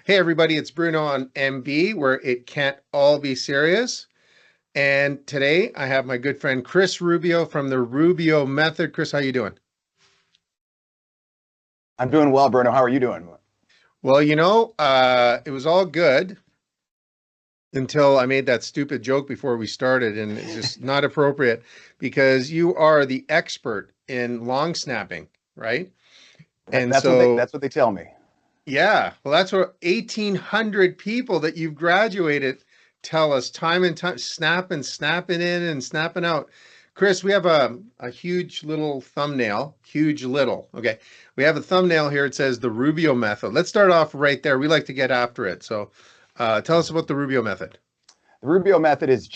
Hey everybody, it's Bruno on MB, where it can't all be serious. And today I have my good friend Chris Rubio from the Rubio Method. Chris, how you doing? I'm doing well, Bruno. How are you doing? Well, it was all good until I made that stupid joke before we started, and it's just not appropriate because you are the expert in long snapping, right? That, And that's what they so, that's what they tell me. yeah, well, that's what 1,800 people that you've graduated tell us time and time, snapping in and snapping out. Chris, we have a huge little thumbnail, huge little. Okay. We have a thumbnail here. It says the Rubio Method. Let's start off right there. We like to get after it. So tell us about the Rubio Method. The Rubio method is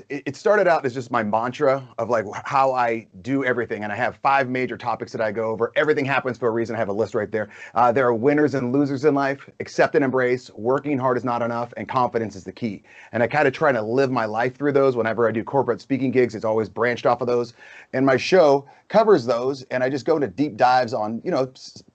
it started out as just my mantra of like how I do everything. And I have five major topics that I go over. Everything happens for a reason. I have a list right there. There are winners and losers in life. Accept and embrace. Working hard is not enough. And confidence is the key. And I kind of try to live my life through those. Whenever I do corporate speaking gigs, it's always branched off of those. And my show covers those. And I just go into deep dives on,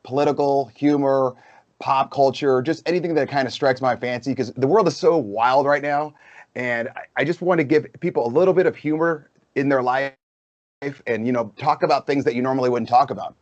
political, humor, pop culture, just anything that kind of strikes my fancy because the world is so wild right now. And I just want to give people a little bit of humor in their life and, talk about things that you normally wouldn't talk about.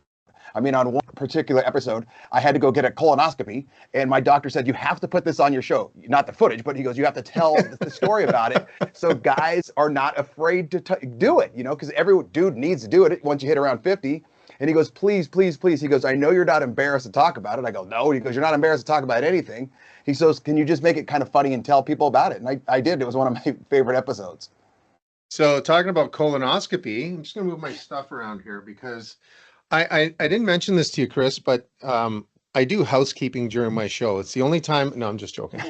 I mean, on one particular episode, I had to go get a colonoscopy, and my doctor said, "You have to put this on your show." Not the footage, but he goes, "You have to tell the story about it." So guys are not afraid to do it, because every dude needs to do it once you hit around 50. And he goes, "Please, please, please." He goes, "I know you're not embarrassed to talk about it." I go, "No." He goes, "You're not embarrassed to talk about anything." He says, "Can you just make it kind of funny and tell people about it?" And I did. It was one of my favorite episodes. So talking about colonoscopy, I'm just going to move my stuff around here because I didn't mention this to you, Chris, but I do housekeeping during my show. It's the only time. No, I'm just joking.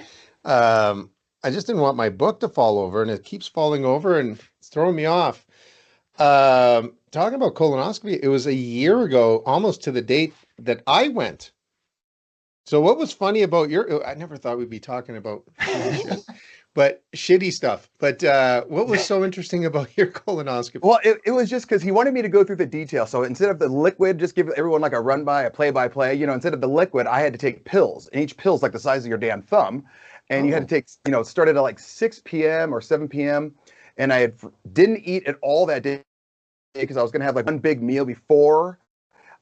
I just didn't want my book to fall over, and it keeps falling over, and it's throwing me off. Talking about colonoscopy, it was a year ago, almost to the date that I went. So what was funny about I never thought we'd be talking about shitty shit, but shitty stuff. But what was so interesting about your colonoscopy? Well, it was just because he wanted me to go through the details. So instead of the liquid, just give everyone like a run by, a play by play, instead of the liquid, I had to take pills. And each pill's like the size of your damn thumb. And you had to Oh, take, it started at like 6 p.m. or 7 p.m. And didn't eat at all that day because I was going to have like one big meal before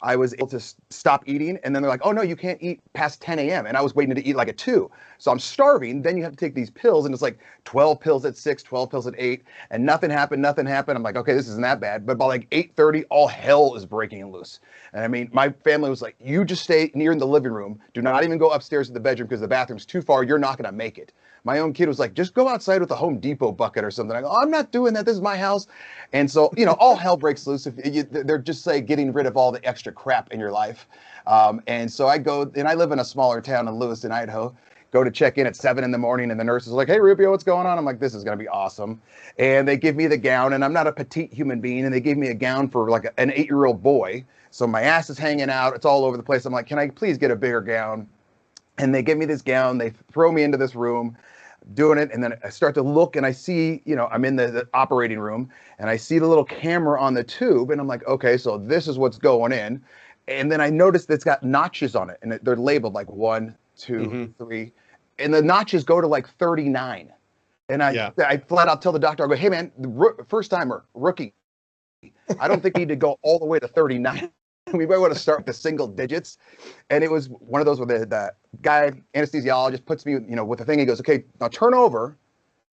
I was able to stop eating. And then they're like, "Oh, no, you can't eat past 10 a.m." And I was waiting to eat like at 2. So I'm starving. Then you have to take these pills. And it's like 12 pills at 6, 12 pills at 8. And nothing happened. Nothing happened. I'm like, okay, this isn't that bad. But by like 8:30, all hell is breaking loose. And I mean, my family was like, "You just stay near in the living room. Do not even go upstairs to the bedroom because the bathroom's too far. You're not going to make it." My own kid was like, "Just go outside with a Home Depot bucket or something." I go, "I'm not doing that. This is my house." And so, all hell breaks loose. They're just say getting rid of all the extra crap in your life. And so I go, and I live in a smaller town in Lewiston, Idaho. Go to check in at 7 in the morning, and the nurse is like, "Hey, Rubio, what's going on?" I'm like, "This is going to be awesome." And they give me the gown, and I'm not a petite human being, and they gave me a gown for like an 8-year-old boy. So my ass is hanging out. It's all over the place. I'm like, "Can I please get a bigger gown?" And they give me this gown. They throw me into this room doing it. And then I start to look and I see, I'm in the operating room and I see the little camera on the tube. And I'm like, okay, so this is what's going in. And then I noticed that it's got notches on it and they're labeled like 1, 2, hmm 3. And the notches go to like 39. And I, Yeah. I flat out tell the doctor, I go, "Hey man, first timer, rookie, I don't think we need to go all the way to 39. We might want to start with the single digits." And it was one of those where the guy, anesthesiologist, puts me, with the thing. He goes, "Okay, now turn over."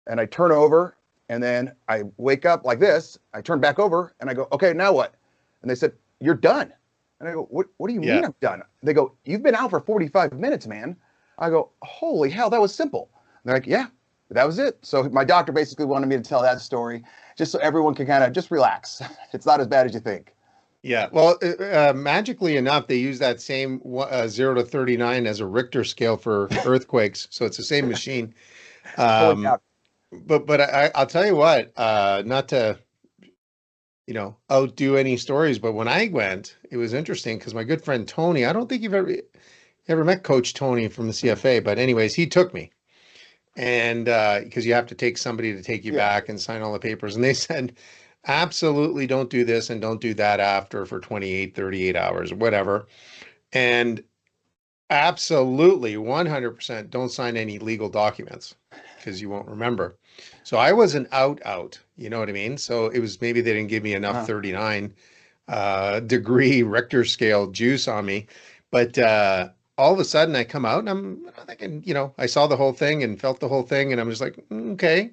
And I turn over and then I wake up like this. I turn back over and I go, "Okay, now what?" And they said, "You're done." And I go, what do you mean Yeah. I'm done?" They go, "You've been out for 45 minutes, man." I go, "Holy hell, that was simple." And they're like, "Yeah, that was it." So my doctor basically wanted me to tell that story just so everyone can kind of just relax. It's not as bad as you think. Yeah. Well, magically enough, they use that same 0 to 39 as a Richter scale for earthquakes. So it's the same machine. Holy Um, cow. but I'll tell you what, not to, outdo any stories, but when I went, it was interesting because my good friend Tony, I don't think you've ever met Coach Tony from the CFA, but anyways, he took me. And because you have to take somebody to take you Yeah. back and sign all the papers. And they said, absolutely don't do this and don't do that after for 28, 38 hours, whatever. And Absolutely, 100% don't sign any legal documents because you won't remember. So I was an out, you know what I mean? So it was maybe they didn't give me enough Uh, 39 degree Richter scale juice on me. But all of a sudden I come out and I'm thinking, I saw the whole thing and felt the whole thing and I'm just like, okay,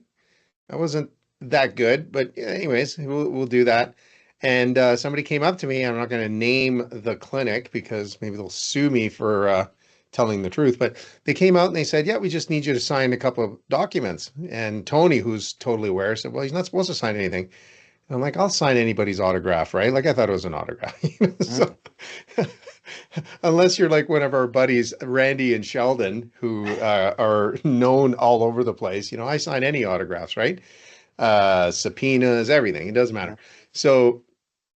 I wasn't that good, but anyways, we'll do that. And somebody came up to me. I'm not going to name the clinic because maybe they'll sue me for telling the truth. But they came out and they said, "Yeah, we just need you to sign a couple of documents." And Tony, who's totally aware, said, "Well, he's not supposed to sign anything." And I'm like, "I'll sign anybody's autograph, right?" Like I thought it was an autograph. mhm. So unless you're like one of our buddies, Randy and Sheldon, who are known all over the place, I sign any autographs, right? Subpoenas, everything. It doesn't matter. So,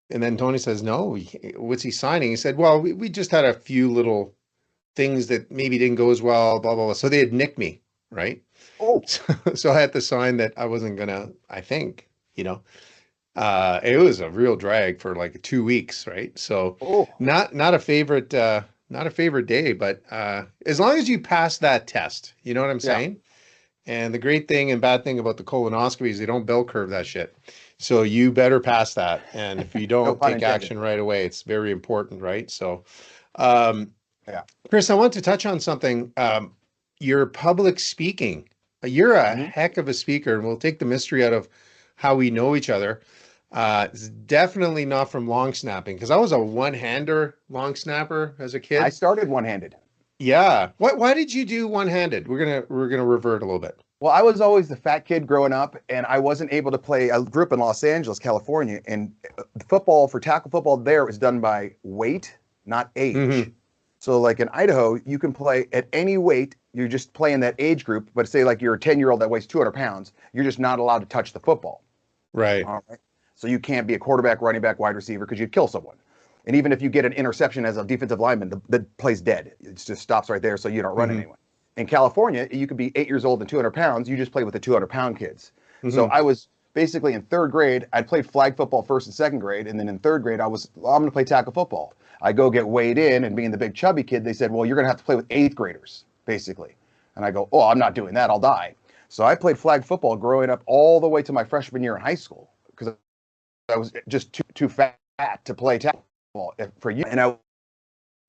and then Tony says, no, what's he signing? He said, well, we just had a few little things that maybe didn't go as well, blah, blah, blah. So they had nicked me, right? Oh, So I had to sign that I wasn't gonna, I think, it was a real drag for like 2 weeks, right? So oh, not a favorite, not a favorite day, but as long as you pass that test, you know what I'm yeah. saying? And the great thing and bad thing about the colonoscopy is they don't bell curve that shit. So you better pass that. And if you No don't pun take intended. action right away, it's very important, right? So, um, Yeah. Chris, I want to touch on something. Your public speaking. You're a Hmm. heck of a speaker, and we'll take the mystery out of how we know each other. It's definitely not from long snapping because I was a one-hander long snapper as a I kid. started one-handed. Yeah. Why did you do one-handed? We're gonna revert a little bit. Well, I was always the fat kid growing up, and I wasn't able to play. I grew up in Los Angeles, California, and football for tackle football there was done by weight, not age. Hmm. So, like in Idaho, you can play at any weight. You're just playing that age group. But say like you're a 10-year-old that weighs 200 pounds, you're just not allowed to touch the football. Right. All right. So you can't be a quarterback, running back, wide receiver because you'd kill someone. And even if you get an interception as a defensive lineman, the play's dead. It just stops right there, so you don't run Hmm. anyway. In California, you could be 8 years old and 200 pounds. You just play with the 200-pound kids. So Hmm. I was basically in third grade. I'd played flag football first and second grade, and then in third grade, I'm going to play tackle football. I go get weighed in, and being the big chubby kid, they said, well, you're going to have to play with eighth graders, basically. And I go, oh, I'm not doing that. I'll die. So I played flag football growing up all the way to my freshman year in high school because I was just too fat to play tackle for you. And I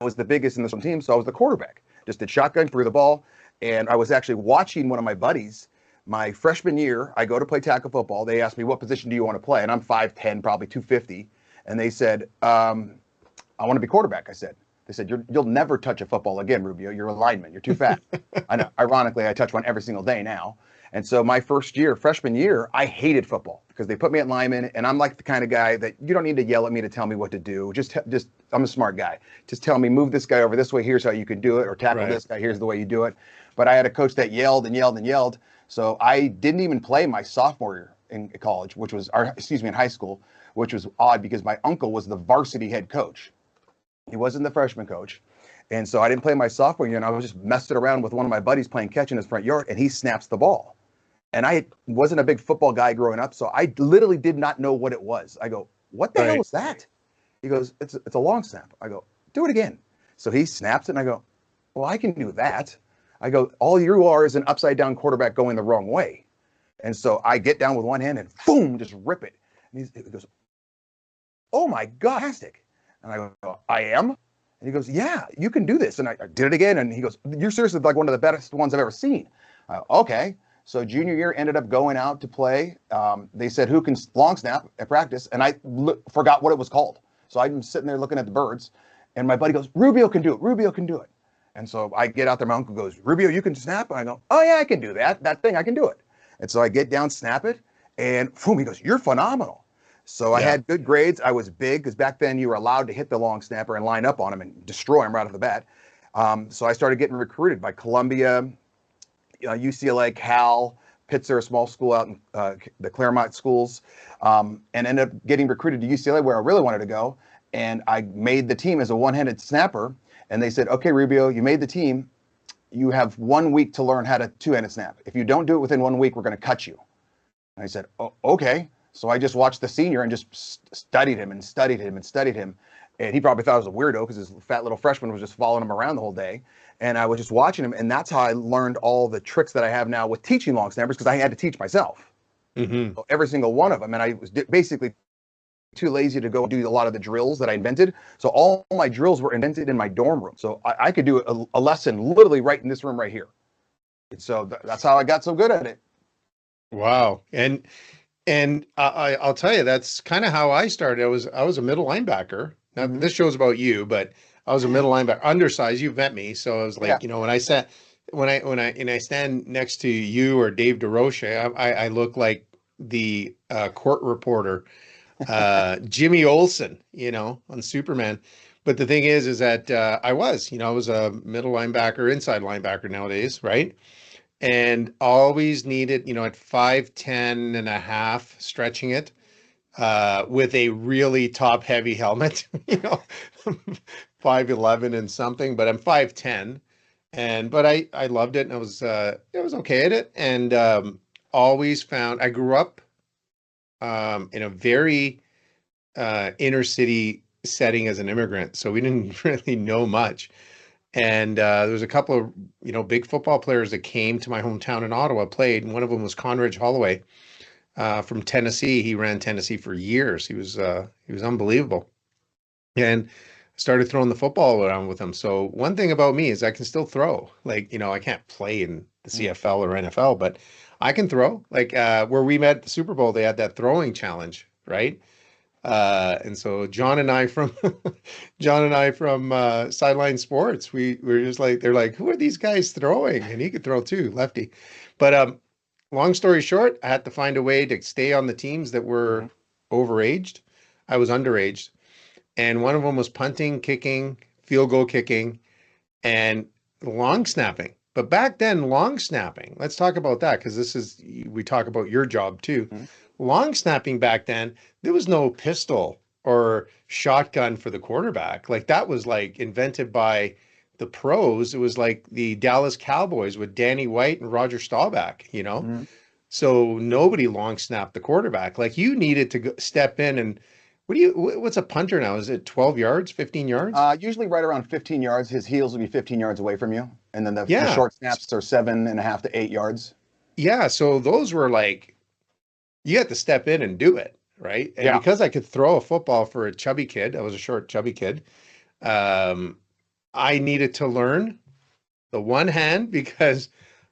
was the biggest in this team, so I was the quarterback. Just did shotgun, threw the ball, and I was actually watching one of my buddies. My freshman year, I go to play tackle football. They asked me, what position do you want to play? And I'm 5'10", probably 250. And they said, I want to be quarterback. I said, they said, you'll never touch a football again, Rubio. You're a lineman. You're too fat. I know. Ironically, I touch one every single day now. And so my first year, freshman year, I hated football because they put me at lineman, and I'm like the kind of guy that you don't need to yell at me to tell me what to do. Just I'm a smart guy. Just tell me, move this guy over this way. Here's how you can do it, or tackle Right. this guy. Here's the way you do it. But I had a coach that yelled and yelled and yelled. So I didn't even play my sophomore year in college, in high school, which was odd because my uncle was the varsity head coach. He wasn't the freshman coach. And so I didn't play my sophomore year, and I was just messing around with one of my buddies playing catch in his front yard, and he snaps the ball. And I wasn't a big football guy growing up, so I literally did not know what it was. I go, what the hell Right. was that? He goes, it's a long snap. I go, do it again. So he snaps it, and I go, well, I can do that. I go, all you are is an upside down quarterback going the wrong way. And so I get down with one hand and boom, just rip it. And he goes, oh my God, fantastic. And I go, I am? And he goes, yeah, you can do this. And I did it again. And he goes, you're seriously like one of the best ones I've ever seen. Okay. So junior year ended up going out to play. They said, who can long snap at practice? And I forgot what it was called. So I'm sitting there looking at the birds. And my buddy goes, Rubio can do it. Rubio can do it. And so I get out there. My uncle goes, Rubio, you can snap? And I go, oh, yeah, I can do that. That thing, I can do it. And so I get down, snap it. And boom, he goes, you're phenomenal. So I Yeah. had good grades. I was big because back then you were allowed to hit the long snapper and line up on him and destroy him right off the bat. So I started getting recruited by Columbia, UCLA, Cal, Pitzer, a small school out in the Claremont schools, and ended up getting recruited to UCLA where I really wanted to go. And I made the team as a one-handed snapper. And they said, okay, Rubio, you made the team. You have 1 week to learn how to two-handed snap. If you don't do it within 1 week, we're going to cut you. And I said, oh, okay. So I just watched the senior and just studied him and studied him and studied him. And he probably thought I was a weirdo because his fat little freshman was just following him around the whole day. And I was just watching him. And that's how I learned all the tricks that I have now with teaching long snappers, because I had to teach myself. Mm-hmm. So every single one of them. And I was basically too lazy to go do a lot of the drills that I invented. So all my drills were invented in my dorm room. So I could do a lesson literally right in this room right here. And so that's how I got so good at it. Wow. And I'll tell you, that's kind of how I started. I was a middle linebacker. Now this show's about you, but I was a middle linebacker, undersized. You've met me, so I was like, Yeah. you know, when I stand next to you or Dave DeRoche, I look like the court reporter, Jimmy Olsen, you know, on Superman. But the thing is that I was a middle linebacker, inside linebacker nowadays, right? And always needed, you know, at 5'10" and a half, stretching it with a really top heavy helmet, you know, 5'11" and something, but I'm 5'10", but I loved it, and I was okay at it, and always found I grew up in a very inner city setting as an immigrant, so we didn't really know much. And there was a couple of, you know, big football players that came to my hometown in Ottawa, played, and one of them was Conridge Holloway from Tennessee. He ran Tennessee for years. He was unbelievable, and started throwing the football around with him. So one thing about me is I can still throw. Like, you know, I can't play in the CFL or NFL, but I can throw. Like where we met at the Super Bowl, they had that throwing challenge, right? And so John and I from Sideline Sports, we were just like, they're like, who are these guys throwing? And he could throw too, lefty. But long story short, I had to find a way to stay on the teams that were overaged. I was underaged, and one of them was punting, kicking, field goal kicking, and long snapping. But back then, long snapping, let's talk about that, because we talk about your job too. Long snapping back then, there was no pistol or shotgun for the quarterback. Like that was like invented by the pros. It was like the Dallas Cowboys with Danny White and Roger Staubach, you know? So nobody long snapped the quarterback. Like you needed to step in and what's a punter now? Is it 12 yards, 15 yards? Usually right around 15 yards. His heels will be 15 yards away from you. And then the Yeah. short snaps are 7.5 to 8 yards. Yeah. So those were like, you had to step in and do it, right? And because I could throw a football for a chubby kid, I was a short, chubby kid, I needed to learn the one hand, because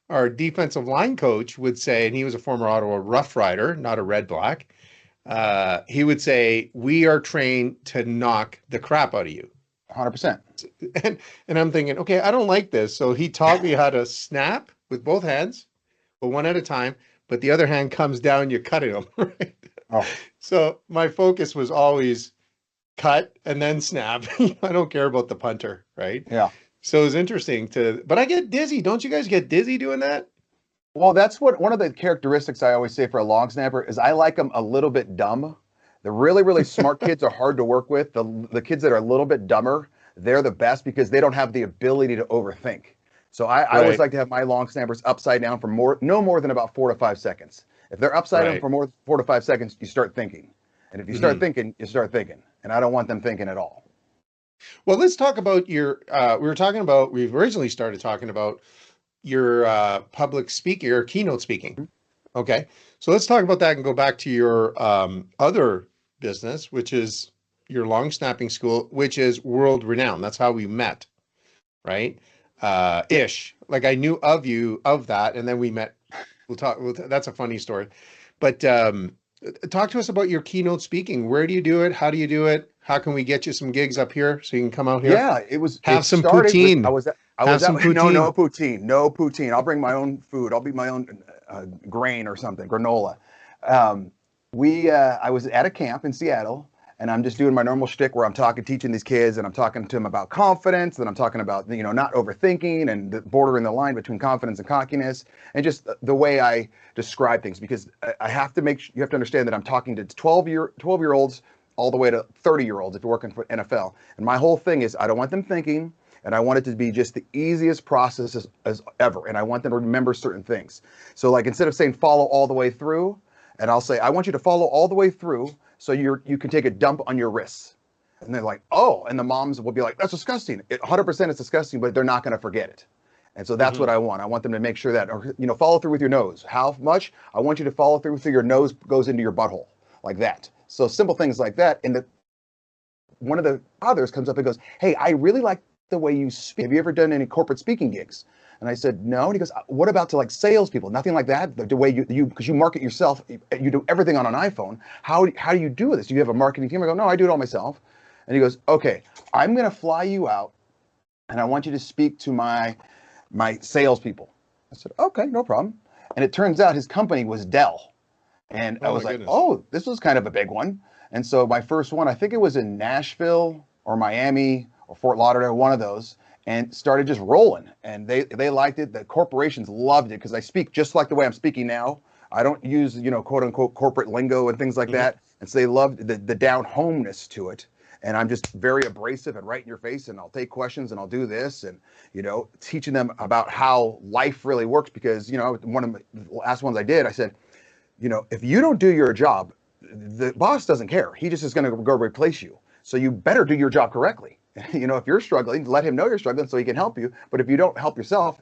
our defensive line coach would say, and he was a former Ottawa Rough Rider, not a red black, he would say, we are trained to knock the crap out of you. 100%. And I'm thinking, okay, I don't like this. So he taught me how to snap with both hands, but one at a time, but the other hand comes down, you're cutting them, right? Oh. So my focus was always cut and then snap. I don't care about the punter, right? Yeah. So it was interesting but I get dizzy. Don't you guys get dizzy doing that? Well, that's one of the characteristics I always say for a long snapper is I like them a little bit dumb. The really, really smart kids are hard to work with. The kids that are a little bit dumber, they're the best because they don't have the ability to overthink. So I always like to have my long snappers upside down for no more than about 4 to 5 seconds. If they're upside down for more than 4 to 5 seconds, you start thinking. And if you start thinking, you start thinking. And I don't want them thinking at all. Well, let's talk about we've originally started talking about your public speaking or keynote speaking. Okay. So let's talk about that and go back to your other business, which is your long snapping school, which is world renowned. That's how we met, right? Ish. Like I knew of that, and then we met. That's a funny story. But talk to us about your keynote speaking. Where do you do it? How do you do it? How can we get you some gigs up here so you can come out here? Yeah, have some poutine. No poutine. No poutine. I'll bring my own food. I'll be my own grain or something, granola. I was at a camp in Seattle, and I'm just doing my normal shtick where I'm teaching these kids, and I'm talking to them about confidence, and I'm talking about, you know, not overthinking and bordering the line between confidence and cockiness, and just the way I describe things, because I have to you have to understand that I'm talking to 12-year-olds all the way to 30-year-olds if you're working for NFL. And my whole thing is I don't want them thinking, and I want it to be just the easiest process as ever. And I want them to remember certain things. So like instead of saying follow all the way through, and I'll say, I want you to follow all the way through so you can take a dump on your wrists. And they're like, oh, and the moms will be like, that's disgusting. 100% it's disgusting, but they're not going to forget it. And so that's what I want. I want them to make sure that, or, follow through with your nose. How much? I want you to follow through so your nose goes into your butthole, like that. So simple things like that. And one of the others comes up and goes, hey, I really like the way you speak. Have you ever done any corporate speaking gigs? And I said, no. And he goes, what about to like salespeople? Nothing like that. The way you because you market yourself, you do everything on an iPhone. How do you do this? Do you have a marketing team? I go, no, I do it all myself. And he goes, okay, I'm going to fly you out and I want you to speak to my salespeople. I said, okay, no problem. And it turns out his company was Dell. And I was like, oh, this was kind of a big one. And so my first one, I think it was in Nashville or Miami or Fort Lauderdale, one of those, and started just rolling. And they liked it. The corporations loved it because I speak just like the way I'm speaking now. I don't use, quote unquote corporate lingo and things like that. And so they loved the down homeness to it. And I'm just very abrasive and right in your face, and I'll take questions and I'll do this, and teaching them about how life really works. Because one of the last ones I did, I said, if you don't do your job, the boss doesn't care. He just is going to go replace you. So you better do your job correctly. If you're struggling, let him know you're struggling so he can help you. But if you don't help yourself,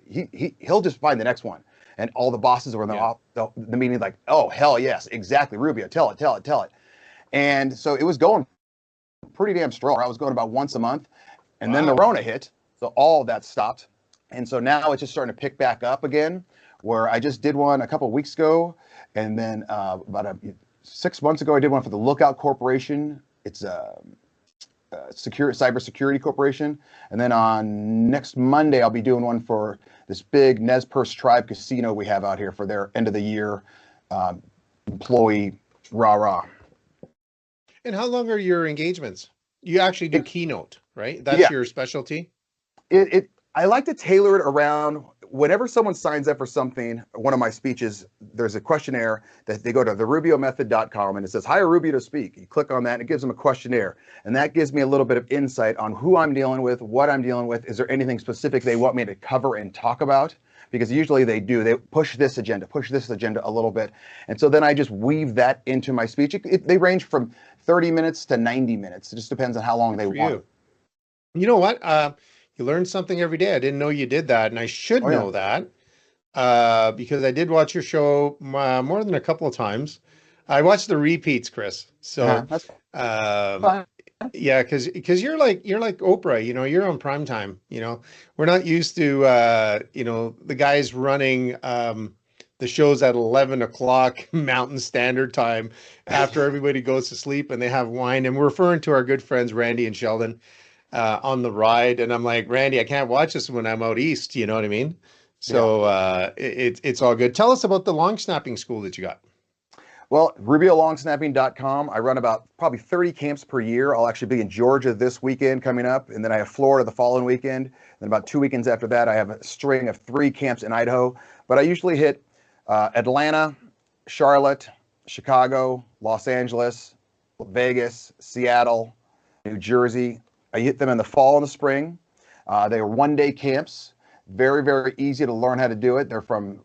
he'll just find the next one. And all the bosses were in the meeting like, oh hell yes, exactly, Rubio, tell it. And so it was going pretty damn strong. I was going about once a month, and then the Rona hit, so all of that stopped. And so now it's just starting to pick back up again, where I just did one a couple of weeks ago, and then about 6 months ago I did one for the Lookout Corporation. It's a cybersecurity corporation. And then on next Monday I'll be doing one for this big Nez Perce Tribe casino we have out here for their end of the year employee rah-rah. And how long are your engagements? You actually do Keynote, right? That's your specialty? I like to tailor it around whenever someone signs up for something, one of my speeches, there's a questionnaire that they go to therubiomethod.com and it says, hire Rubio to speak. You click on that and it gives them a questionnaire. And that gives me a little bit of insight on who I'm dealing with, what I'm dealing with. Is there anything specific they want me to cover and talk about? Because usually they do. They push this agenda a little bit. And so then I just weave that into my speech. They range from 30 minutes to 90 minutes. It just depends on how long they want. You know what? You learn something every day. I didn't know you did that. And I should know that because I did watch your show more than a couple of times. I watched the repeats, Chris. So that's fine. Yeah, because you're like Oprah, you're on prime time. We're not used to the guys running the shows at 11 o'clock Mountain Standard Time after everybody goes to sleep and they have wine. And we're referring to our good friends Randy and Sheldon on the ride. And I'm like, Randy, I can't watch this when I'm out east. You know what I mean? So it's all good. Tell us about the long snapping school that you got. Well, RubioLongSnapping.com. I run about probably 30 camps per year. I'll actually be in Georgia this weekend coming up, and then I have Florida the following weekend. Then about 2 weekends after that, I have a string of 3 camps in Idaho. But I usually hit Atlanta, Charlotte, Chicago, Los Angeles, Vegas, Seattle, New Jersey. I hit them in the fall and the spring. They are one-day camps. Very, very easy to learn how to do it. They're from,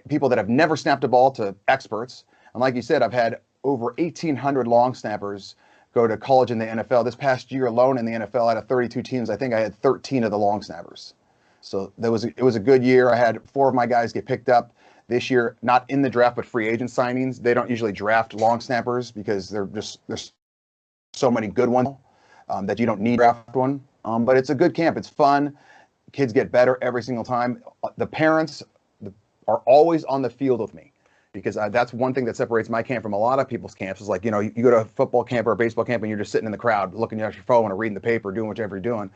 people that have never snapped a ball to experts. And like you said, I've had over 1,800 long snappers go to college in the NFL. This past year alone in the NFL, out of 32 teams, I think I had 13 of the long snappers. So it was a good year. I had 4 of my guys get picked up this year, not in the draft, but free agent signings. They don't usually draft long snappers because there's so many good ones that you don't need to draft one. But it's a good camp. It's fun. Kids get better every single time. The parents are always on the field with me. Because that's one thing that separates my camp from a lot of people's camps is like, you go to a football camp or a baseball camp and you're just sitting in the crowd looking at your phone or reading the paper, doing whatever you're doing.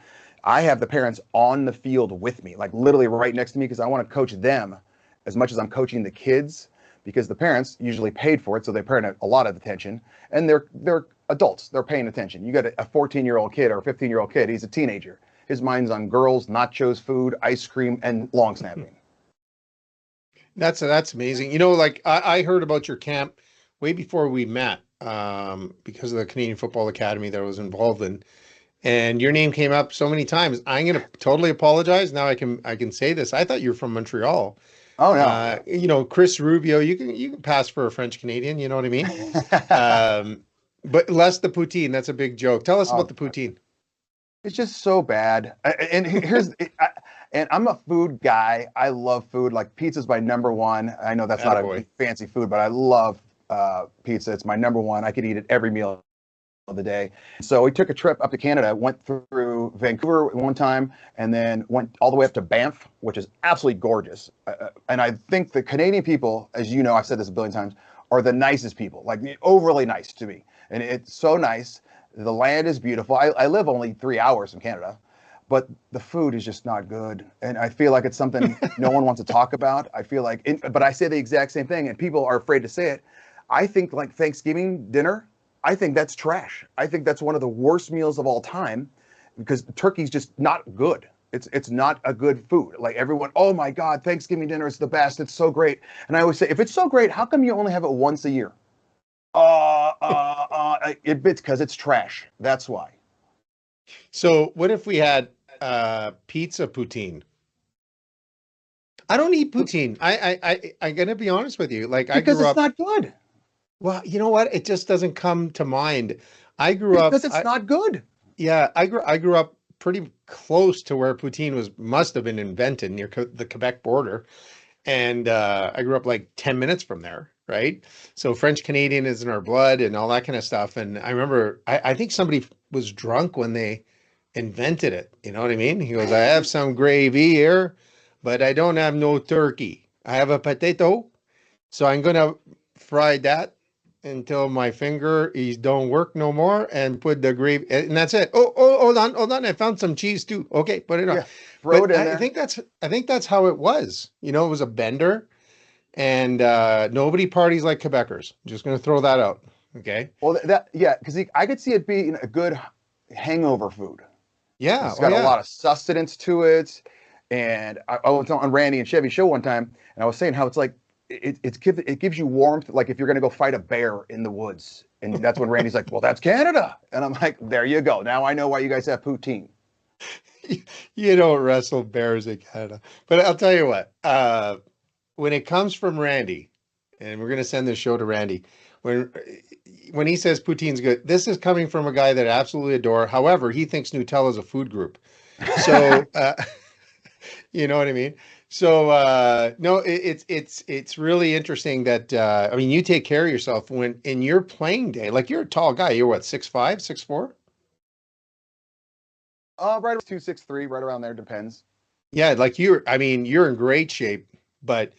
I have the parents on the field with me, like literally right next to me, because I want to coach them as much as I'm coaching the kids, because the parents usually paid for it, so they're paying a lot of attention, and they're adults. They're paying attention. You got a 14-year-old kid or a 15-year-old kid. He's a teenager. His mind's on girls, nachos, food, ice cream, and long snapping. That's amazing. Like I heard about your camp way before we met because of the Canadian Football Academy that I was involved in, and your name came up so many times. I'm going to totally apologize. Now I can say this. I thought you were from Montreal. Oh no. Chris Rubio. You can pass for a French Canadian. You know what I mean? But less the poutine. That's a big joke. Tell us about Oh, the poutine. it's just so bad. And and I'm a food guy. I love food. Like pizza's my number one. I know that's not a Attaboy. fancy food, but I love pizza. It's my number one. I could eat it every meal of the day. So we took a trip up to Canada, went through Vancouver one time, and then went all the way up to Banff, which is absolutely gorgeous. And I think the Canadian people, as you know, I've said this a billion times, are the nicest people, like overly nice to me. And it's so nice. The land is beautiful. I live only 3 hours from Canada, but the food is just not good. And I feel like it's something no one wants to talk about. I feel like, but I say the exact same thing, and people are afraid to say it. I think like Thanksgiving dinner, I think that's trash. I think that's one of the worst meals of all time because turkey's just not good. It's not a good food. Like everyone, oh my God, Thanksgiving dinner is the best. It's so great. And I always say, if it's so great, how come you only have it once a year? It's because it's trash. That's why. So what if we had pizza poutine? I don't eat poutine. I'm gonna be honest with you. Like I Because grew it's up. not good. Well, you know what? It just doesn't come to mind. I grew up. Because it's not good. Yeah, I grew up pretty close to where poutine must have been invented near the Quebec border, and I grew up like 10 minutes from there, right? So French Canadian is in our blood and all that kind of stuff. And I remember, I think somebody was drunk when they invented it. You know what I mean? He goes, I have some gravy here, but I don't have no turkey. I have a potato, so I'm gonna fry that until my finger is don't work no more and put the gravy and that's it. Oh, hold on. I found some cheese too. Okay, put it on. Yeah, throw But it in I there. think that's how it was. You know, it was a bender and nobody parties like Quebecers. I'm just gonna throw that out. Okay. Well, yeah, because I could see it being a good hangover food. Yeah. It's Oh got a yeah. lot of sustenance to it. And I was on Randy and Chevy show one time, and I was saying how it's like it gives you warmth, like if you're gonna go fight a bear in the woods. And that's when Randy's like, "Well, that's Canada," and I'm like, "There you go. Now I know why you guys have poutine." You don't wrestle bears in Canada. But I'll tell you what, when it comes from Randy, and we're gonna send this show to Randy, when he says poutine's good, this is coming from a guy that I absolutely adore. However, he thinks Nutella is a food group. So you know what I mean? So no, it's really interesting that I mean you take care of yourself when in your playing day, like you're a tall guy, you're what, 6'5", 6'4"? Right around 263, right around there, depends. Yeah, like I mean, you're in great shape, but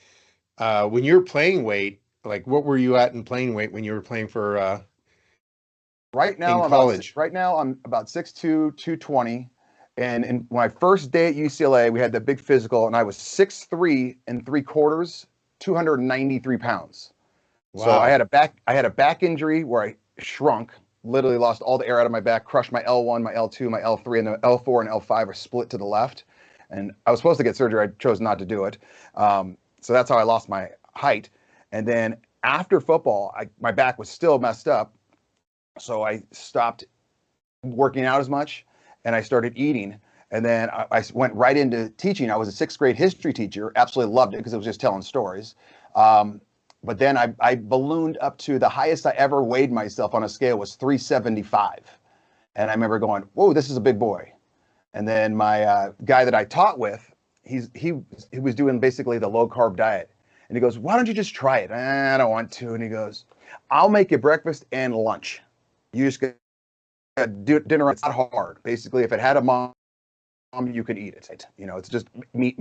when you're playing weight, like what were you at in playing weight when you were playing for in college? Right now I'm about 6'2", 220. And my first day at UCLA, we had that big physical, and I was 6'3" and 3/4, 293 pounds. So Wow. I had a back injury where I shrunk, literally lost all the air out of my back, crushed my L1, my L2, my L3, and the L4 and L5 are split to the left. And I was supposed to get surgery. I chose not to do it. So that's how I lost my height. And then after football, my back was still messed up. So I stopped working out as much and I started eating. And then I went right into teaching. I was a sixth grade history teacher, absolutely loved it because it was just telling stories. But then I ballooned up to the highest I ever weighed myself on a scale was 375. And I remember going, whoa, this is a big boy. And then my guy that I taught with, he was doing basically the low carb diet. And he goes, why don't you just try it? I don't want to. And he goes, I'll make you breakfast and lunch. You just got to do dinner. It's not hard. Basically, if it had a mom, you could eat it. You know, it's just meat,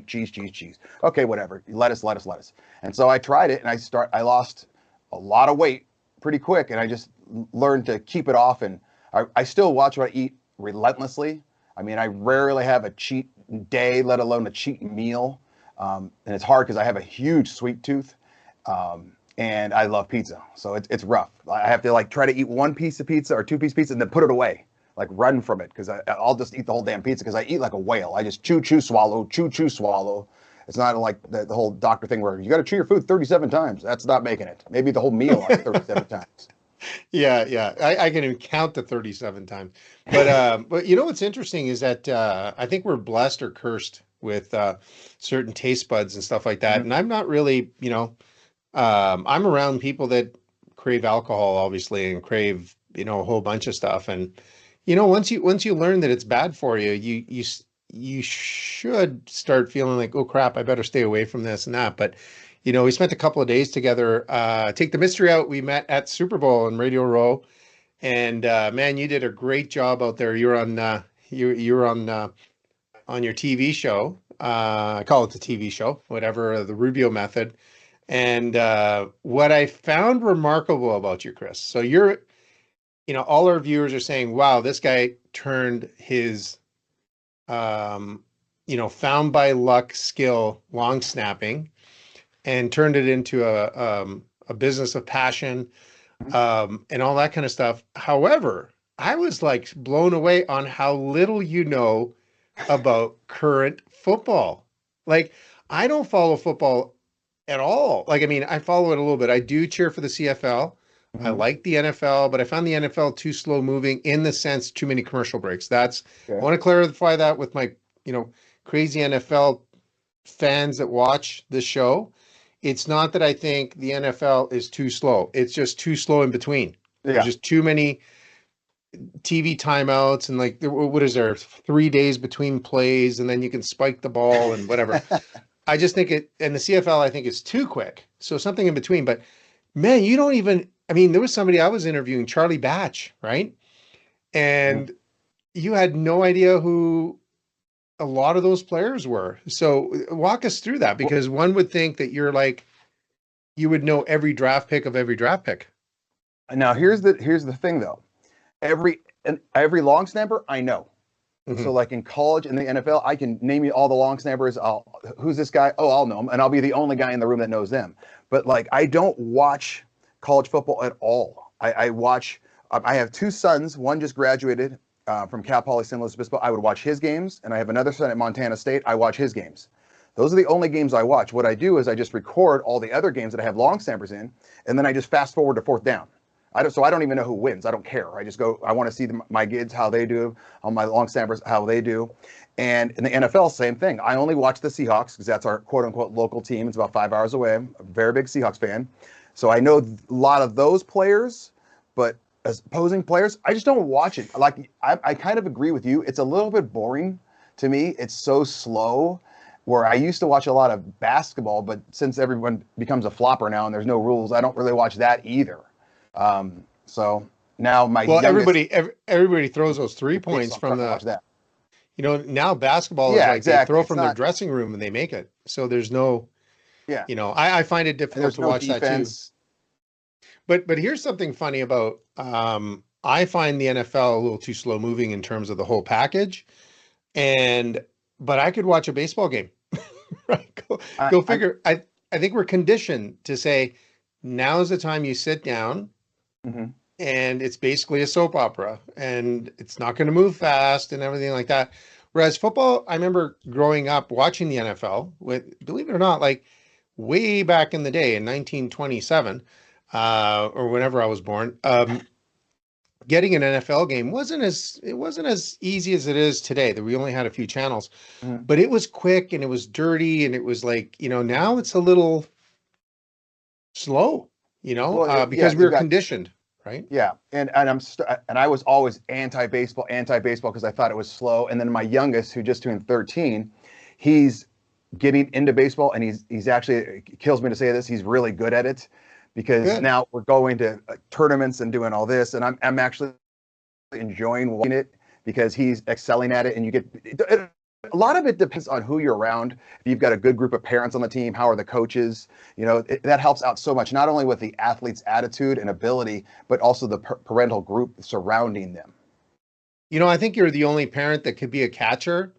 cheese, cheese, cheese. Okay, whatever. Lettuce, lettuce, lettuce. And so I tried it, and I lost a lot of weight pretty quick, and I just learned to keep it off. And I still watch what I eat relentlessly. I mean, I rarely have a cheat day, let alone a cheat meal. And it's hard because I have a huge sweet tooth. And I love pizza. So it's rough. I have to like try to eat one piece of pizza or two-piece pizza and then put it away, like run from it because I'll just eat the whole damn pizza because I eat like a whale. I just chew, chew, swallow, chew, chew, swallow. It's not like the whole doctor thing where you got to chew your food 37 times. That's not making it. Maybe the whole meal 37 times. Yeah. I can even count the 37 times. But you know what's interesting is that I think we're blessed or cursed with certain taste buds and stuff like that. Mhm. And I'm not really, I'm around people that crave alcohol, obviously, and crave, a whole bunch of stuff. And, once you learn that it's bad for you, you should start feeling like, oh crap, I better stay away from this and that. But, we spent a couple of days together. Take the mystery out. We met at Super Bowl in Radio Row, and man, you did a great job out there. You're on you're on your TV show. I call it the TV show, whatever, the Rubio Method. And what I found remarkable about you, Chris, so all our viewers are saying, wow, this guy turned his, found by luck skill, long snapping, and turned it into a business of passion, and all that kind of stuff. However, I was like blown away on how little you know about current football. Like, I don't follow football at all. Like, I mean, I follow it a little bit. I do cheer for the CFL. Mm-hmm. I like the NFL, but I found the NFL too slow moving, in the sense too many commercial breaks. That's Okay. I want to clarify that with my, crazy NFL fans that watch the show. It's not that I think the NFL is too slow. It's just too slow in between. Yeah. There's just too many TV timeouts, and like, what is there, 3 days between plays, and then you can spike the ball and whatever. I just think and the CFL, I think, is too quick. So something in between. But man, you don't even, I mean, there was somebody I was interviewing, Charlie Batch, right? And you had no idea who a lot of those players were. So walk us through that, because one would think that you would know every draft pick of every draft pick. Now here's the thing though. Every long snapper I know. Mhm. So like in college and the NFL, I can name you all the long snappers. Who's this guy? Oh, I'll know him, and I'll be the only guy in the room that knows them. But like, I don't watch college football at all. I watch. I have two sons. One just graduated from Cal Poly San Luis Obispo. I would watch his games, and I have another son at Montana State. I watch his games. Those are the only games I watch. What I do is I just record all the other games that I have long snappers in, and then I just fast forward to fourth down. I don't even know who wins. I don't care. I just go, I want to see my kids, how they do, on my long snappers, how they do. And in the NFL, same thing. I only watch the Seahawks because that's our quote unquote local team. It's about 5 hours away. I'm a very big Seahawks fan. So I know a lot of those players, but as opposing players, I just don't watch it. Like, I kind of agree with you. It's a little bit boring to me. It's so slow. Where I used to watch a lot of basketball, but since everyone becomes a flopper now and there's no rules, I don't really watch that either. So now everybody throws those 3 points from the, now basketball is like exactly. They throw from their dressing room and they make it. So there's no, I find it difficult to watch defense. That too. But here's something funny about, I find the NFL a little too slow moving in terms of the whole package, but I could watch a baseball game. Right? Go figure. I think we're conditioned to say, now's the time you sit down. Mm-hmm. And it's basically a soap opera, and it's not going to move fast and everything like that. Whereas football, I remember growing up watching the NFL, believe it or not, like way back in the day in 1927, or whenever I was born, getting an NFL game wasn't as easy as it is today, that we only had a few channels. Mm-hmm. But it was quick and it was dirty, and it was like, now it's a little slow, because we're conditioned, right? Yeah, and I was always anti-baseball because I thought it was slow. And then my youngest, who just turned 13, he's getting into baseball, and he's actually, it kills me to say this, he's really good at it, because now we're going to tournaments and doing all this, and I'm actually enjoying watching it because he's excelling at it, and you get a lot of it depends on who you're around. If you've got a good group of parents on the team, how are the coaches? That helps out so much, not only with the athlete's attitude and ability, but also the parental group surrounding them. I think you're the only parent that could be a catcher,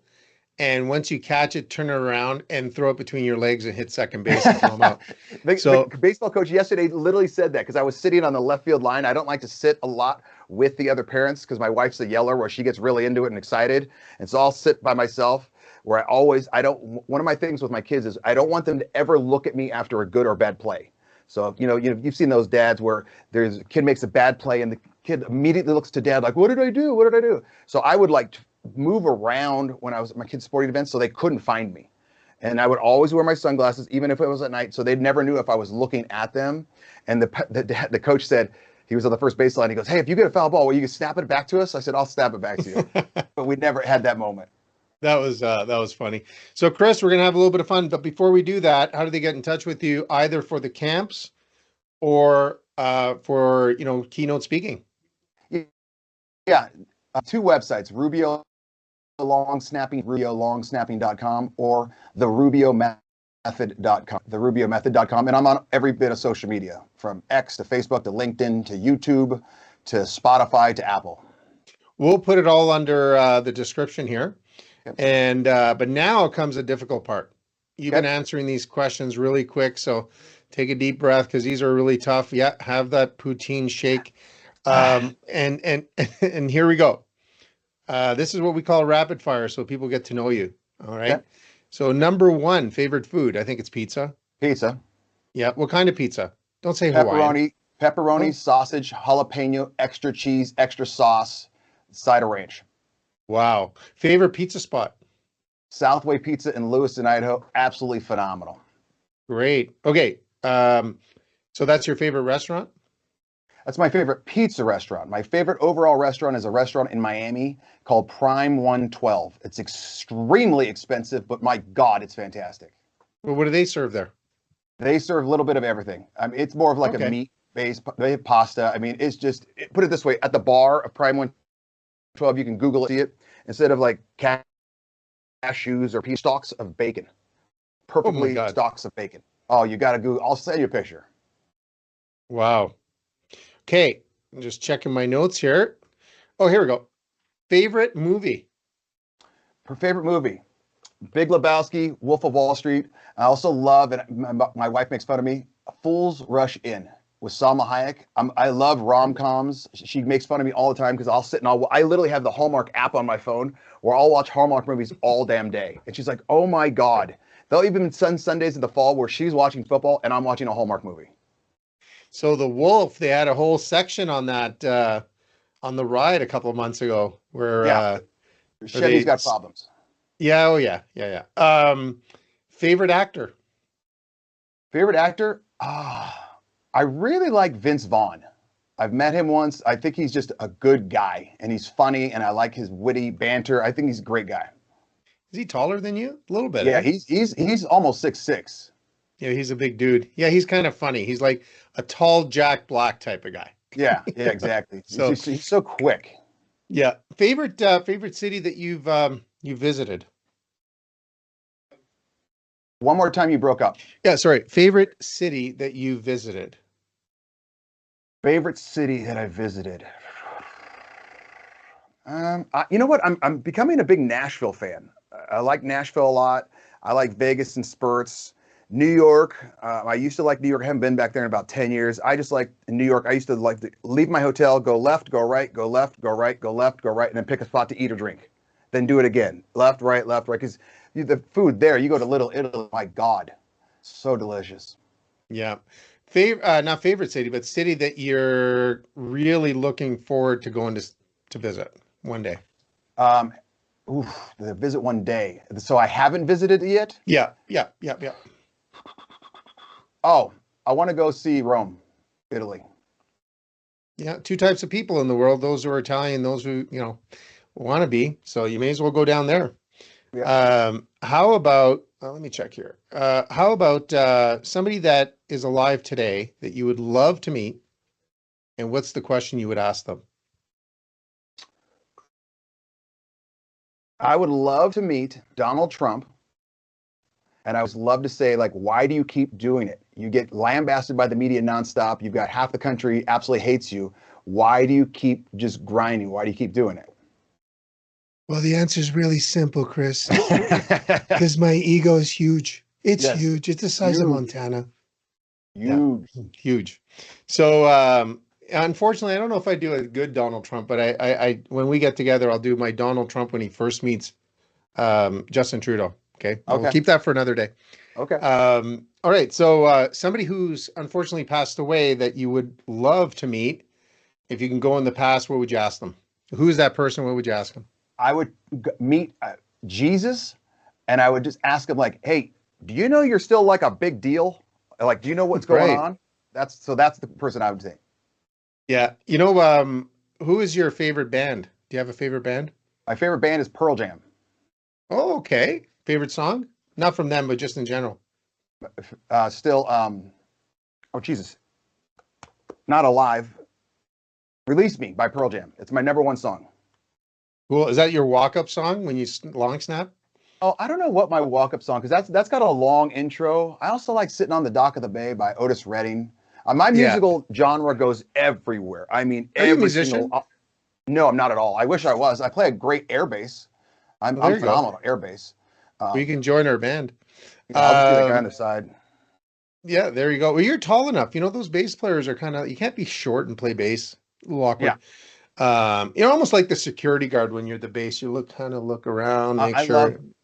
and once you catch it, turn it around and throw it between your legs and hit second base and throw them out. The baseball coach yesterday literally said that, because I was sitting on the left field line. I don't like to sit a lot with the other parents because my wife's a yeller, where she gets really into it and excited. And so I'll sit by myself, where one of my things with my kids is I don't want them to ever look at me after a good or bad play. So, you've seen those dads where there's a kid makes a bad play and the kid immediately looks to dad like, what did I do? What did I do? So I would like move around when I was at my kids' sporting events so they couldn't find me. And I would always wear my sunglasses, even if it was at night, so they never knew if I was looking at them. And the coach said, he was on the first baseline. He goes, "Hey, if you get a foul ball, will you snap it back to us?" I said, "I'll snap it back to you." But we never had that moment. That was funny. So Chris, we're gonna have a little bit of fun, but before we do that, how do they get in touch with you, either for the camps or for keynote speaking? Yeah, two websites: Rubio Longsnapping, RubioLongsnapping.com, or the Rubio Method.com, the RubioMethod.com, and I'm on every bit of social media, from X to Facebook to LinkedIn to YouTube to Spotify to Apple. We'll put it all under the description here. Yep. And but now comes a difficult part. You've been answering these questions really quick, so take a deep breath because these are really tough. Yeah, have that poutine shake. And here we go. This is what we call rapid fire, so people get to know you. All right. Okay. So number one, favorite food. I think it's pizza. Pizza. Yeah. What kind of pizza? Don't say Hawaiian. Pepperoni, sausage, jalapeno, extra cheese, extra sauce, side of ranch. Wow. Favorite pizza spot? Southway Pizza in Lewiston, Idaho. Absolutely phenomenal. Great. Okay. So that's your favorite restaurant? That's my favorite pizza restaurant. My favorite overall restaurant is a restaurant in Miami called Prime 112. It's extremely expensive, but my God, it's fantastic. Well, what do they serve there? They serve a little bit of everything. I mean, it's more of like a meat-based. They have pasta. I mean, it's just, put it this way: at the bar of Prime 112, you can Google it, see it. Instead of like cashews or stalks of bacon, perfectly stalks of bacon. Oh, you got to Google. I'll send you a picture. Wow. Okay, I'm just checking my notes here. Oh, here we go. Favorite movie? Favorite movie: Big Lebowski, Wolf of Wall Street. I also love, and my wife makes fun of me, Fools Rush In with Salma Hayek. I love rom-coms. She makes fun of me all the time because I'll sit and I literally have the Hallmark app on my phone where I'll watch Hallmark movies all damn day. And she's like, "Oh my God." There'll even be Sundays in the fall where she's watching football and I'm watching a Hallmark movie. So the Wolf, they had a whole section on that on the ride a couple of months ago where Chevy's got problems. Yeah, oh yeah. Favorite actor? Favorite actor? I really like Vince Vaughn. I've met him once. I think he's just a good guy, and he's funny, and I like his witty banter. I think he's a great guy. Is he taller than you? A little bit. Yeah, he's almost 6'6". Yeah, he's a big dude. Yeah, he's kind of funny. He's like a tall Jack Black type of guy. Yeah, exactly. So he's so quick. Yeah. Favorite city that you've visited? One more time, you broke up. Yeah, sorry. Favorite city that you visited? Favorite city that I visited. You know what? I'm becoming a big Nashville fan. I like Nashville a lot. I like Vegas in spurts. New York. I used to like New York. I haven't been back there in about 10 years. I just like New York. I used to like to leave my hotel, go left, go right, go left, go right, go left, go right, and then pick a spot to eat or drink. Then do it again. Left, right, left, right. Because the food there, you go to Little Italy, my God, so delicious. Yeah. Not favorite city, but city that you're really looking forward to going to visit one day. To visit one day. So I haven't visited it yet? Yeah. Oh, I want to go see Rome, Italy. Yeah, two types of people in the world, those who are Italian, those who, want to be. So you may as well go down there. Yeah. How about, let me check here. How about somebody that is alive today that you would love to meet? And what's the question you would ask them? I would love to meet Donald Trump. And I would love to say, like, why do you keep doing it? You get lambasted by the media nonstop. You've got half the country absolutely hates you. Why do you keep just grinding? Why do you keep doing it? Well, the answer is really simple, Chris. Because my ego is huge. It's huge. It's the size of Montana. Huge. Yeah, huge. So, unfortunately, I don't know if I do a good Donald Trump, but I when we get together, I'll do my Donald Trump when he first meets Justin Trudeau. Okay. We'll keep that for another day. Okay. All right. So somebody who's unfortunately passed away that you would love to meet, if you can go in the past, what would you ask them? Who is that person? What would you ask them? I would meet Jesus, and I would just ask him like, "Hey, do you know you're still like a big deal? Like, do you know what's going Right. on?" That's the person I would say. Yeah. Who is your favorite band? Do you have a favorite band? My favorite band is Pearl Jam. Oh, okay. Favorite song? Not from them, but just in general. Still, oh Jesus, Not Alive. Release Me by Pearl Jam. It's my number one song. Cool. Is that your walk-up song when you long snap? Oh, I don't know what my walk-up song, because that's got a long intro. I also like Sitting on the Dock of the Bay by Otis Redding. My Yeah. musical genre goes everywhere. I mean, Are you a every single. musician? No, I'm not at all. I wish I was. I play a great air bass. Well, I'm there you go. phenomenal at air bass. Well, you Um, can join our band. yeah, I'll just be the guy on Um, the side. yeah, there you go. Well, you're tall enough. Those bass players are you can't be short and play bass. A little Yeah, awkward. Almost like the security guard when you're at the base. You look around, I, make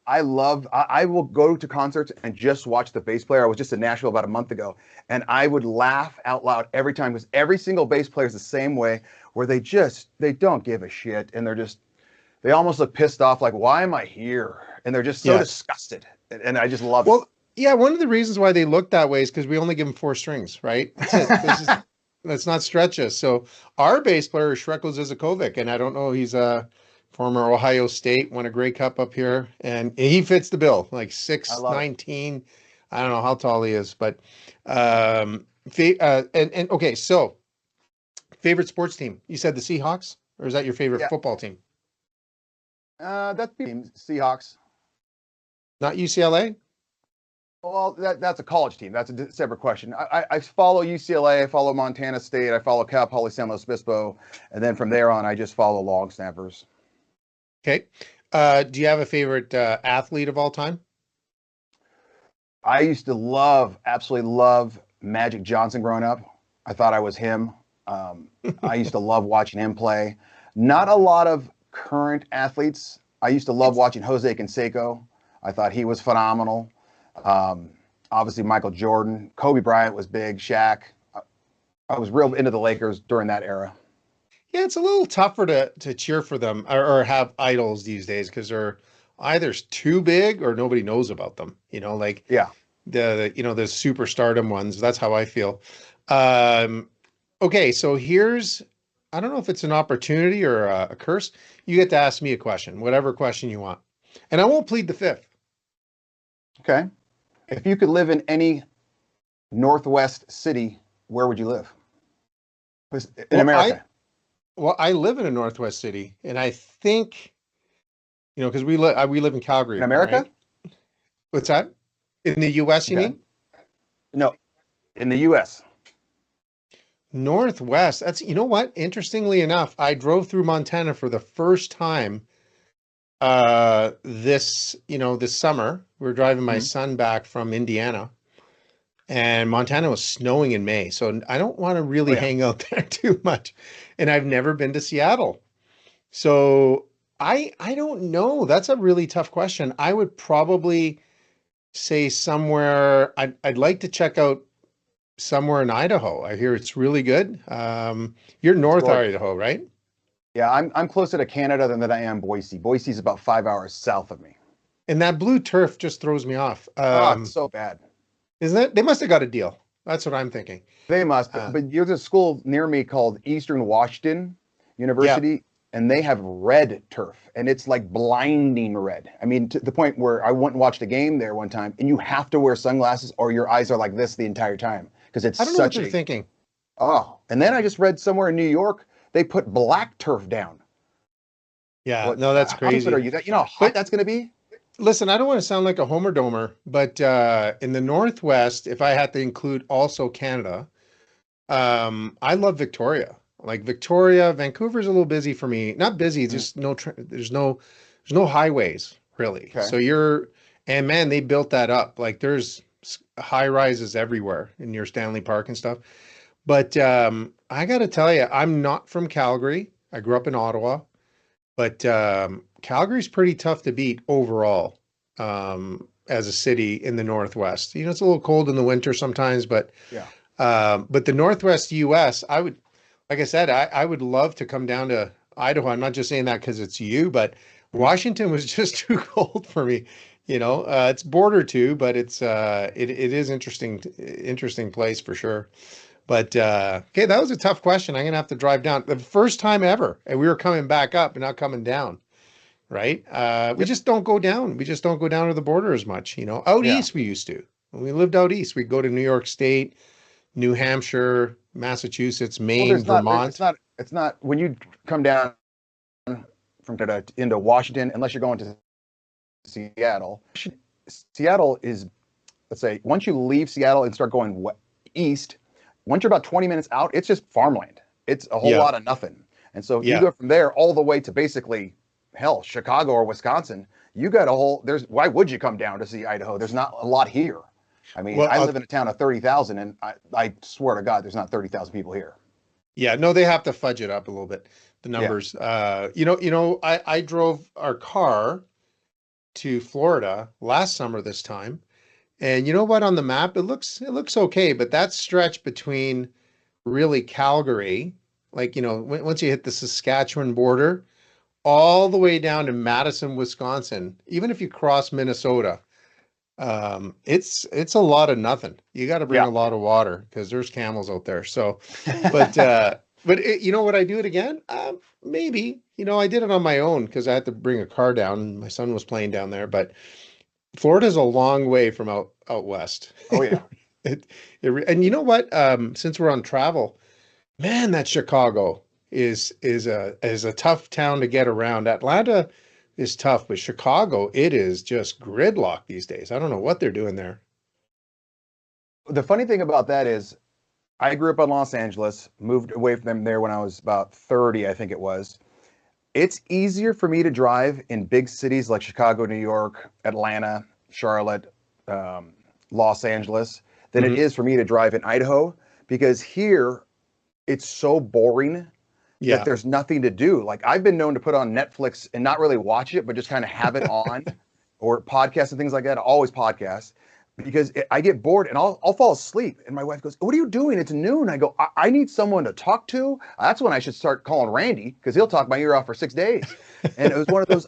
I love. sure. I will go to concerts and just watch the bass player. I was just in Nashville about a month ago, and I would laugh out loud every time because every single bass player is the same way, where they don't give a shit, and they almost look pissed off, like, why am I here? And they're just so Yes. disgusted, and I just love it. Well, yeah, one of the reasons why they look that way is because we only give them four strings, right? That's it. Let's not stretch us. So our bass player is Shreko Zizakovic, and I don't know, he's a former Ohio State, won a Grey Cup up here, and he fits the bill, like I love it. 6'19". I don't know how tall he is, but and okay, so favorite sports team? You said the Seahawks, or is that your favorite Yeah, football team? that's the team, Seahawks. Not UCLA? Well, that's a college team. That's a separate question. I follow UCLA, I follow Montana State, I follow Cal Poly San Luis Obispo, and then from there on, I just follow long snappers. Okay. Do you have a favorite athlete of all time? I used to absolutely love Magic Johnson growing up. I thought I was him. I used to love watching him play. Not a lot of current athletes. I used to love It's watching Jose Canseco. I thought he was phenomenal. Um, Obviously, Michael Jordan. Kobe Bryant was big. Shaq. I was real into the Lakers during that era. Yeah, it's a little tougher to cheer for them or have idols these days because they're either too big or nobody knows about them. Like Yeah. the superstardom ones. That's how I feel. Um, okay, so I don't know if it's an opportunity or a curse. You get to ask me a question, whatever question you want, and I won't plead the fifth. Okay. If you could live in any Northwest city, where would you live? In Well, America. I live in a Northwest city, and I think because we live in In Calgary, America? right? What's that? In the U.S., you Okay. mean? No, in the U.S. Northwest. That's, what? Interestingly enough, I drove through Montana for the first time this summer. We were driving my Mhm. son back from Indiana, and Montana was snowing in May. So I don't want to Oh really yeah. hang out there too much. And I've never been to Seattle. So I don't know. That's a really tough question. I would probably say somewhere I'd like to check out somewhere in Idaho. I hear it's really good. You're It's North gorgeous. Idaho, right? Yeah, I'm closer to Canada than that I am Boise. Boise's about 5 hours south of me. And that blue turf just throws me off. Oh, it's so bad. Isn't it? They must have got a deal. That's what I'm thinking. They must, Uh, but there's a school near me called Eastern Washington yeah. University, and they have red turf, and it's like blinding red. I mean, to the point where I went and watched a game there one time, and you have to wear sunglasses or your eyes are like this the entire time because it's I don't know what such they're a thinking. oh. And then I just read somewhere in New York they put black turf down. Yeah, What? no, that's How stupid are crazy. you? That you know how hot But that's going to be? listen, I don't want to sound like a homer domer, but in the Northwest, if I had to include also Canada, I love Victoria. Like Victoria, Vancouver's a little busy for me. Not busy, it's Mm, just there's no highways really. okay. And man, they built that up. Like there's high rises everywhere in your Stanley Park and stuff. But I got to tell you, I'm not from Calgary. I grew up in Ottawa, but Calgary's pretty tough to beat overall as a city in the Northwest. It's a little cold in the winter sometimes, Yeah. but the Northwest U.S., like I said, I would love to come down to Idaho. I'm not just saying that because it's you, but Mhm. Washington was just too cold for me. It's border too, but it is interesting place for sure. But okay, that was a tough question. I'm gonna have to drive down the first time ever, and we were coming back up and not coming down. Right? We Yep. just don't go down. We just don't go down to the border as much. Out Yeah. east we used to. When we lived out east, we'd go to New York State, New Hampshire, Massachusetts, Well, Maine, it's Vermont. not when you come down from into Washington, unless you're going to Seattle. Seattle is, let's say, once you leave Seattle and start going east, once you're about 20 minutes out, it's just farmland. It's a whole Yeah, lot of nothing. And so you yeah. go from there all the way to basically, hell, Chicago or Wisconsin. You got a whole, why would you come down to see Idaho? There's not a lot here. I mean, Well, I live in a town of 30,000 and I swear to God, there's not 30,000 people here. yeah, no, they have to fudge it up a little bit, the Yeah. numbers. I drove our car to Florida last summer this time. And you know what? On the map, it looks okay, but that stretch between really Calgary, like, once you hit the Saskatchewan border, all the way down to Madison, Wisconsin, even if you cross Minnesota, it's a lot of nothing. You got to bring Yeah. a lot of water because there's camels out there. So, but would I do it again? Maybe. I did it on my own because I had to bring a car down and my son was playing down there. But Florida's a long way from out west. Oh yeah. And you know what? Since we're on travel, man, that Chicago is a tough town to get around. Atlanta is tough, but Chicago, it is just gridlock these days. I don't know what they're doing there. The funny thing about that is I grew up in Los Angeles, moved away from them there when I was about 30, I think it was. It's easier for me to drive in big cities like Chicago, New York, Atlanta, Charlotte, Los Angeles than it Mhm. is for me to drive in Idaho because here it's so boring that Yeah. there's nothing to do. Like I've been known to put on Netflix and not really watch it, but just kind of have it on or podcasts and things like that. I always podcast because I get bored and I'll fall asleep. And my wife goes, "What are you doing? It's noon." I go, I need someone to talk to. That's when I should start calling Randy because he'll talk my ear off for 6 days. And it was one of those,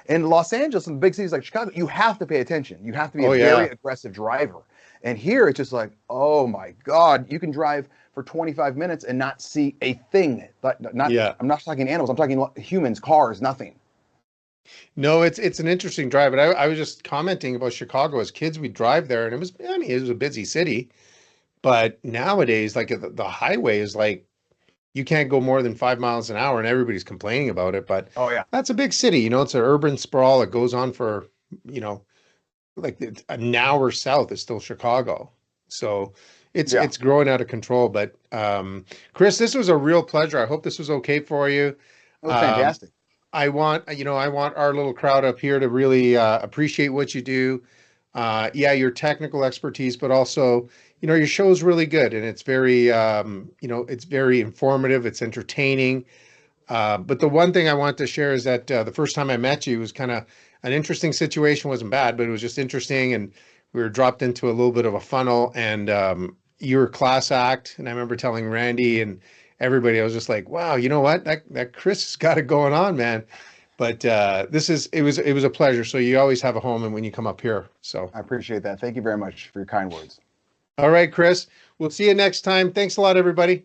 in Los Angeles and big cities like Chicago, you have to pay attention. You have to be Oh a very yeah. aggressive driver. And here it's just like, oh my God, you can drive for 25 minutes and not see a thing. Yeah. I'm not talking animals. I'm talking humans, cars, nothing. No, it's an interesting drive. But I was just commenting about Chicago. As kids, we drive there, and it was a busy city. But nowadays, like the highway is like you can't go more than 5 miles an hour, and everybody's complaining about it. But Oh yeah. that's a big city. It's an urban sprawl. It goes on for, you know, like an hour south is still Chicago. So it's Yeah. it's growing out of control. But Chris, this was a real pleasure. I hope this was okay for you. It was Um, fantastic. I want our little crowd up here to really appreciate what you do. Yeah, your technical expertise, but also, your show is really good and it's very informative. It's entertaining. But the one thing I want to share is that the first time I met you was kind of an interesting situation. Wasn't bad, but it was just interesting, and we were dropped into a little bit of a funnel. And you were a class act, and I remember telling Randy and everybody, I was just like, "Wow, you know what? That Chris has got it going on, man." But it was a pleasure. So you always have a home, and when you come up here. So, I appreciate that. Thank you very much for your kind words. all right, Chris, we'll see you next time. Thanks a lot, everybody.